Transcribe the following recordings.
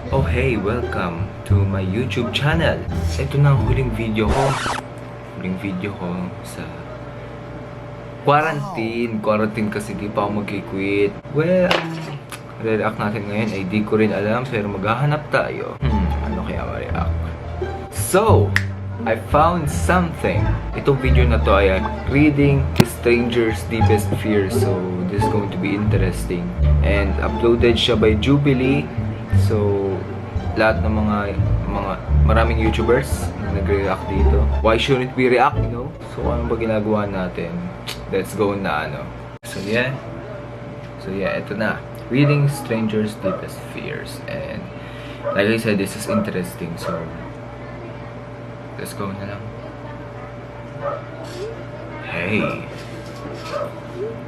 Oh hey, welcome to my YouTube channel. Ito na ang huling video ko. Huling video ko sa quarantine. Quarantine kasi di pa ako mag-quit. Well, re-react natin ngayon ay di ko rin alam pero maghahanap tayo. Ano kaya ma-react? So, I found something. Itong video na to ay reading Stranger's Deepest Fears. So, this is going to be interesting. And uploaded siya by Jubilee. So, lahat ng maraming YouTubers na nagre-react dito. Why shouldn't we react, you know? So, ano ba ginagawa natin? Let's go na, ano. So, yeah, ito na. Reading Stranger's Deepest Fears. And, like I said, this is interesting. So, let's go na lang. Hey.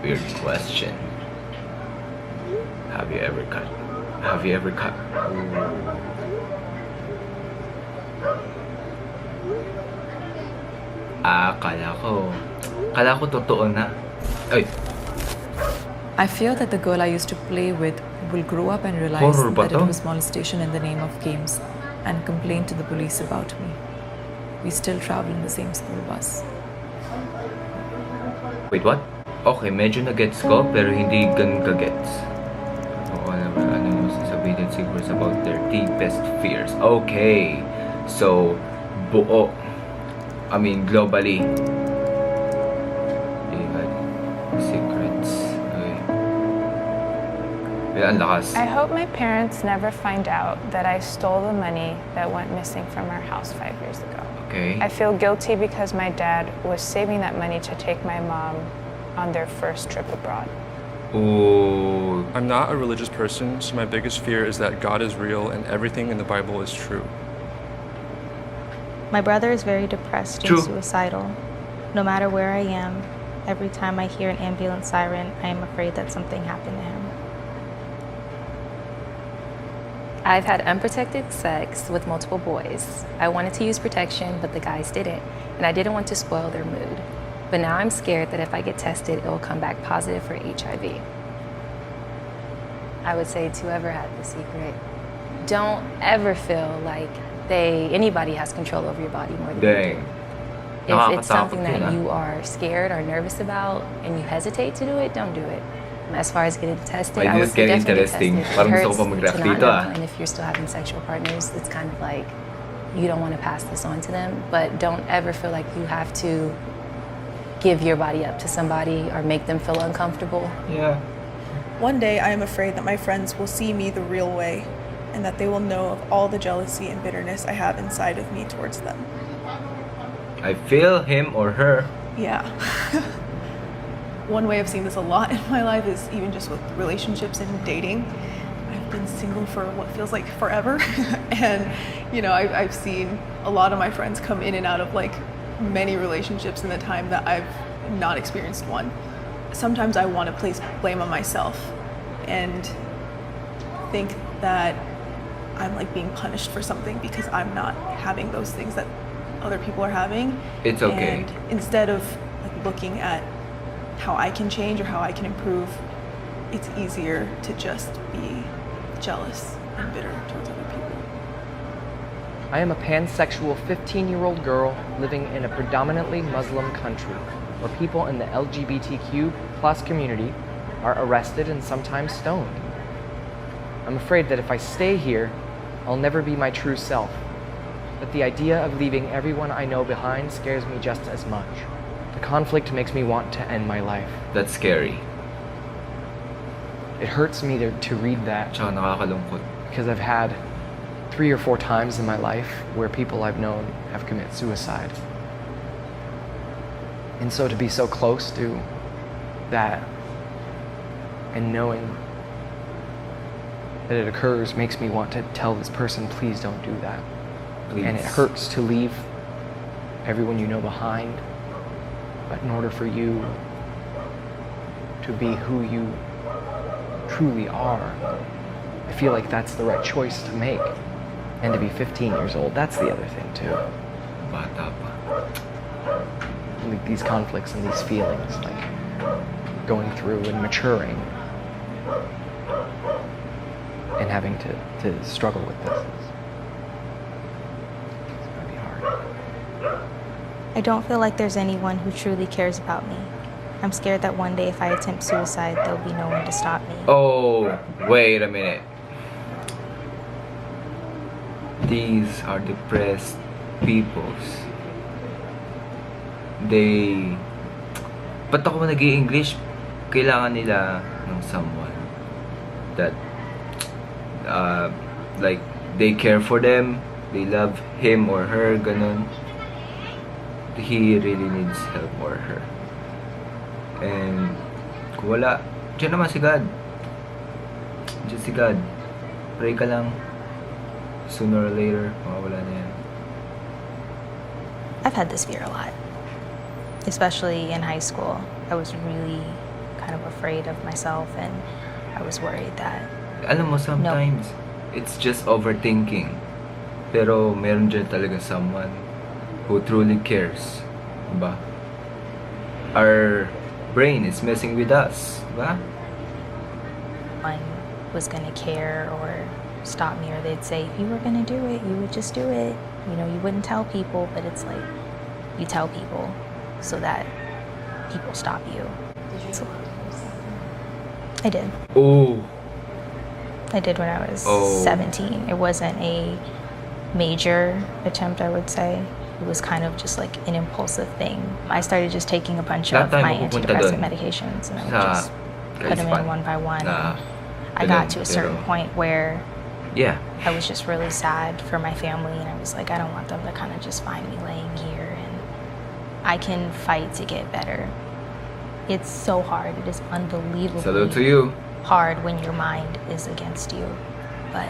Weird question. Have you ever cut? Kala ko totoo na. Ay, I fear that the girl I used to play with will grow up and realize horror ba that it to? was molestation in the name of games and complain to the police about me. We still travel in the same school bus. Wait, what? Okay, medyo na-gets ko, pero hindi ganun ka-gets. Oo naman, ano yung sasabihin secrets about their deepest fears. Okay, so, buo. I mean, globally. Secrets. Okay. Well, ang lakas. I hope my parents never find out that I stole the money that went missing from our house 5 years ago. Okay. I feel guilty because my dad was saving that money to take my mom on their first trip abroad. Ooh. I'm not a religious person, so my biggest fear is that God is real and everything in the Bible is true. My brother is very depressed True. and suicidal. No matter where I am, every time I hear an ambulance siren, I am afraid that something happened to him. I've had unprotected sex with multiple boys. I wanted to use protection, but the guys didn't, and I didn't want to spoil their mood. But now I'm scared that if I get tested, it will come back positive for HIV. I would say to whoever had the secret, don't ever feel like anybody has control over your body more than you do. Dang. If it's something Nakakatakot yun, that you are scared or nervous about and you hesitate to do it, don't do it. As far as getting tested, Why, I this would is say getting definitely get interesting. tested. Parang It gusto ko hurts pa mag-react to not dito, know, and if you're still having sexual partners, it's kind of like you don't want to pass this on to them, but don't ever feel like you have to give your body up to somebody or make them feel uncomfortable. Yeah. One day, I am afraid that my friends will see me the real way and that they will know of all the jealousy and bitterness I have inside of me towards them. I feel him or her. Yeah. One way I've seen this a lot in my life is even just with relationships and dating. I've been single for what feels like forever. And, you know, I've seen a lot of my friends come in and out of like many relationships in the time that I've not experienced one. Sometimes I want to place blame on myself and think that I'm like being punished for something because I'm not having those things that other people are having. It's okay. And instead of like looking at how I can change or how I can improve, it's easier to just be jealous and bitter towards other people. I am a pansexual 15-year-old girl living in a predominantly Muslim country where people in the LGBTQ plus community are arrested and sometimes stoned. I'm afraid that if I stay here, I'll never be my true self. But the idea of leaving everyone I know behind scares me just as much. The conflict makes me want to end my life. That's scary. It hurts me to read that Tsaka nakakalungkot. because I've had 3 or 4 times in my life where people I've known have committed suicide. And so to be so close to that and knowing that it occurs makes me want to tell this person, please don't do that. Please. And it hurts to leave everyone you know behind. But in order for you to be who you truly are, I feel like that's the right choice to make. And to be 15 years old, that's the other thing too. Bata pa. Like these conflicts and these feelings, like going through and maturing. and having to struggle with this is it's gonna be hard. I don't feel like there's anyone who truly cares about me. I'm scared that one day if I attempt suicide, there'll be no one to stop me. Oh, wait a minute. These are depressed peoples. Ba't ako nag-i-English? Kailangan nila ng someone that like they care for them, they love him or her, ganun. He really needs help or her. And kung wala, dyan naman si God. Dyan si God. Pray ka lang. Sooner or later, mawawala na yan. I've had this fear a lot, especially in high school. I was really kind of afraid of myself, and I was worried that Alam mo, sometimes, it's just overthinking. Pero meron dyan talaga someone who truly cares. Diba? Our brain is messing with us. Diba? one was going to care or stop me, or they'd say, if you were going to do it, you would just do it. You know, you wouldn't tell people, but it's like you tell people so that people stop you. So, I did. Oh. I did when I was Oh. 17. It wasn't a major attempt, I would say. It was kind of just like an impulsive thing. I started just taking a bunch of Lahat tayo my mapupunta antidepressant dun medications, and I would sa just put them in kaisipan one by one. na I ganun, got to a certain pero- point where Yeah. I was just really sad for my family, and I was like, I don't want them to kind of just find me laying here, and I can fight to get better. It's so hard. It is unbelievably Salute to you. hard when your mind is against you. But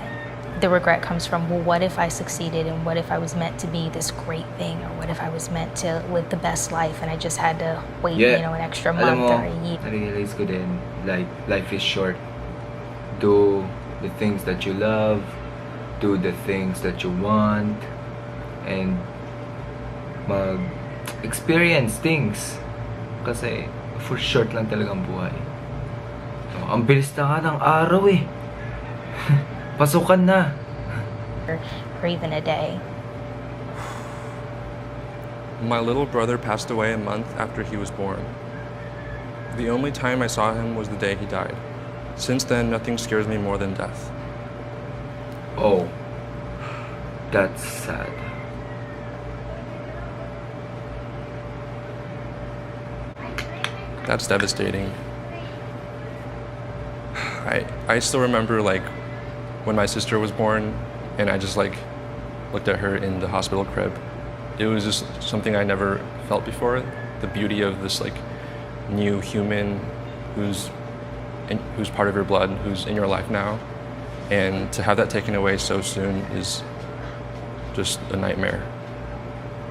the regret comes from, well, what if I succeeded, and what if I was meant to be this great thing, or what if I was meant to live the best life and I just had to wait, Yeah. an extra Alam month mo, or a year. na-realize ko din, like, life is short. Do the things that you love, do the things that you want, and mag-experience things. Kasi, for short lang talagang buhay. So, ang bilis na nga ng araw eh. Pasukan na. Or even a day. My little brother passed away a month after he was born. The only time I saw him was the day he died. Since then, nothing scares me more than death. Oh. That's sad. That's devastating. I still remember like when my sister was born and I just like looked at her in the hospital crib. It was just something I never felt before. The beauty of this like new human who's part of your blood, who's in your life now. And to have that taken away so soon is just a nightmare.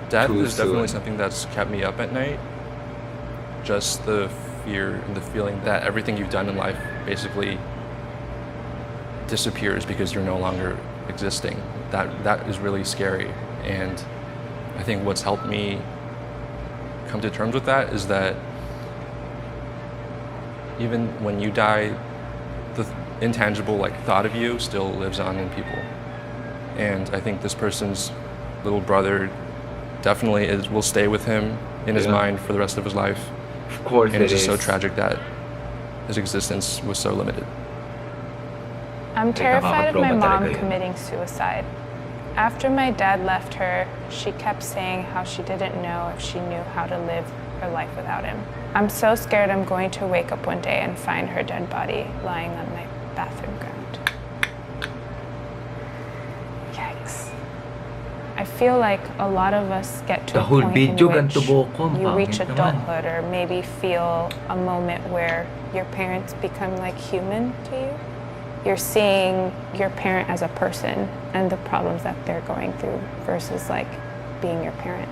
Death Too is definitely soon. something that's kept me up at night. Just the fear and the feeling that everything you've done in life basically disappears because you're no longer existing. That is really scary. And I think what's helped me come to terms with that is that even when you die, the intangible like thought of you still lives on in people. And I think this person's little brother definitely will stay with him in his Yeah. mind for the rest of his life. Of course And it it's just so is. tragic that his existence was so limited. I'm Kaya terrified of my nakakatrauma mom talaga yun. committing suicide. After my dad left her, she kept saying how she didn't know if she knew how to live her life without him. I'm so scared I'm going to wake up one day and find her dead body lying on my bathroom ground. Yikes. I feel like a lot of us get to The a whole point in video which ganito buhok ko, ang you reach pangit naman. adulthood or maybe feel a moment where your parents become like human to you. You're seeing your parent as a person and the problems that they're going through versus like being your parent.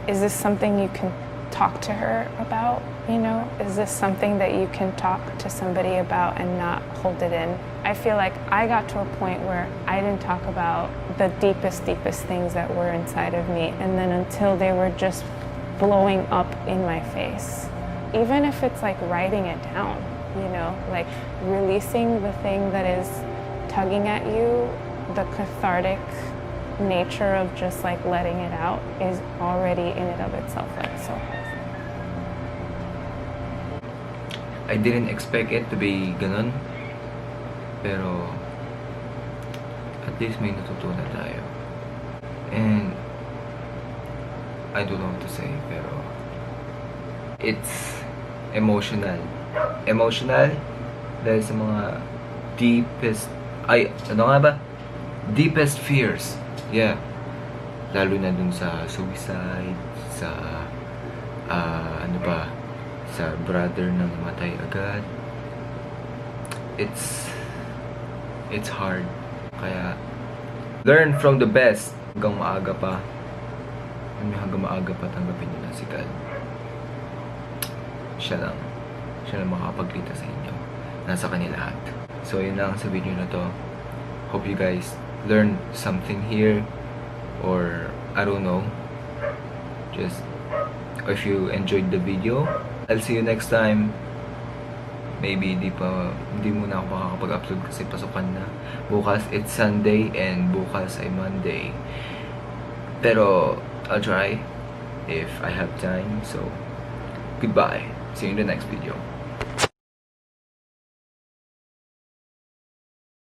Is this something you can talk to her about? You know, is this something that you can talk to somebody about and not hold it in? I feel like I got to a point where I didn't talk about the deepest things that were inside of me, and then until they were just blowing up in my face. Even if it's like writing it down, you know, like releasing the thing that is tugging at you, the cathartic nature of just like letting it out is already in and of itself like so powerful. I didn't expect it to be ganun. Pero, at least may natutunan tayo. And, I don't know what to say, pero, it's emotional. Emotional dahil sa mga deepest, deepest fears. Yeah. Lalo na dun sa suicide, sa, sa brother na namatay agad. It's hard. Kaya, learn from the best hanggang maaga pa. Hanggang maaga pa tanggapin nyo na si God. Siya lang makakapagkita sa inyo. Nasa kanya lahat. So, yun lang sa video na to. Hope you guys learned something here. Or, I don't know. Just, if you enjoyed the video, I'll see you next time. Maybe hindi muna ako makakapag-upload kasi pasukan na. Bukas, it's Sunday and bukas ay Monday. Pero, I'll try if I have time. So, goodbye. See you in the next video.